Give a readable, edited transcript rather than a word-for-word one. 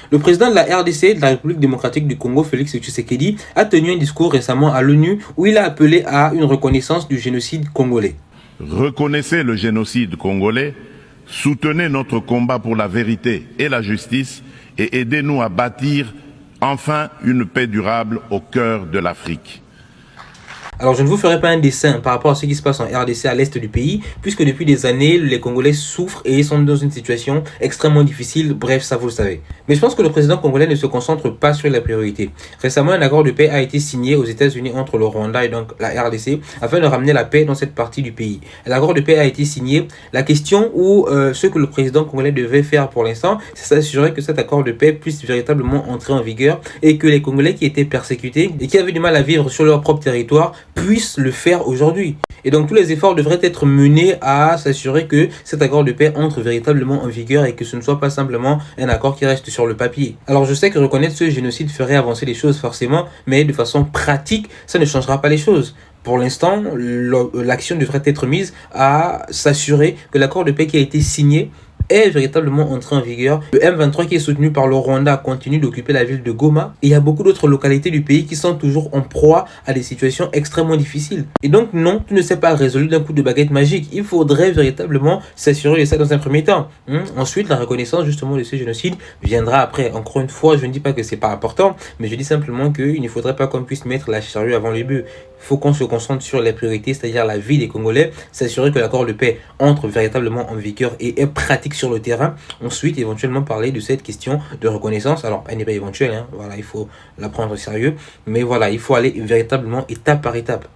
Le président de la RDC, de la République démocratique du Congo, Félix Tshisekedi, a tenu un discours récemment à l'ONU où il a appelé à une reconnaissance du génocide congolais. Reconnaissez le génocide congolais, soutenez notre combat pour la vérité et la justice et aidez-nous à bâtir enfin une paix durable au cœur de l'Afrique. Alors je ne vous ferai pas un dessin par rapport à ce qui se passe en RDC à l'est du pays, puisque depuis des années, les Congolais souffrent et sont dans une situation extrêmement difficile, bref, ça vous le savez. Mais je pense que le président congolais ne se concentre pas sur la priorité. Récemment, un accord de paix a été signé aux États-Unis entre le Rwanda et donc la RDC, afin de ramener la paix dans cette partie du pays. L'accord de paix a été signé. La question ou ce que le président congolais devait faire pour l'instant, c'est s'assurer que cet accord de paix puisse véritablement entrer en vigueur et que les Congolais qui étaient persécutés et qui avaient du mal à vivre sur leur propre territoire puissent le faire aujourd'hui. Et donc tous les efforts devraient être menés à s'assurer que cet accord de paix entre véritablement en vigueur et que ce ne soit pas simplement un accord qui reste sur le papier. Alors je sais que reconnaître ce génocide ferait avancer les choses forcément, mais de façon pratique, ça ne changera pas les choses. Pour l'instant, l'action devrait être mise à s'assurer que l'accord de paix qui a été signé est véritablement entré en vigueur. Le M23 qui est soutenu par le Rwanda continue d'occuper la ville de Goma et il y a beaucoup d'autres localités du pays qui sont toujours en proie à des situations extrêmement difficiles. Et donc non, tu ne sais pas résolu d'un coup de baguette magique. Il faudrait véritablement s'assurer de ça dans un premier temps. Ensuite, la reconnaissance justement de ce génocide viendra après. Encore une fois, je ne dis pas que c'est pas important, mais je dis simplement qu'il ne faudrait pas qu'on puisse mettre la charrue avant les bœufs. Il faut qu'on se concentre sur les priorités, c'est-à-dire la vie des Congolais, s'assurer que l'accord de paix entre véritablement en vigueur et est pratique sur le terrain. Ensuite, éventuellement parler de cette question de reconnaissance. Alors, elle n'est pas éventuelle, voilà, il faut la prendre au sérieux. Mais voilà, il faut aller véritablement étape par étape.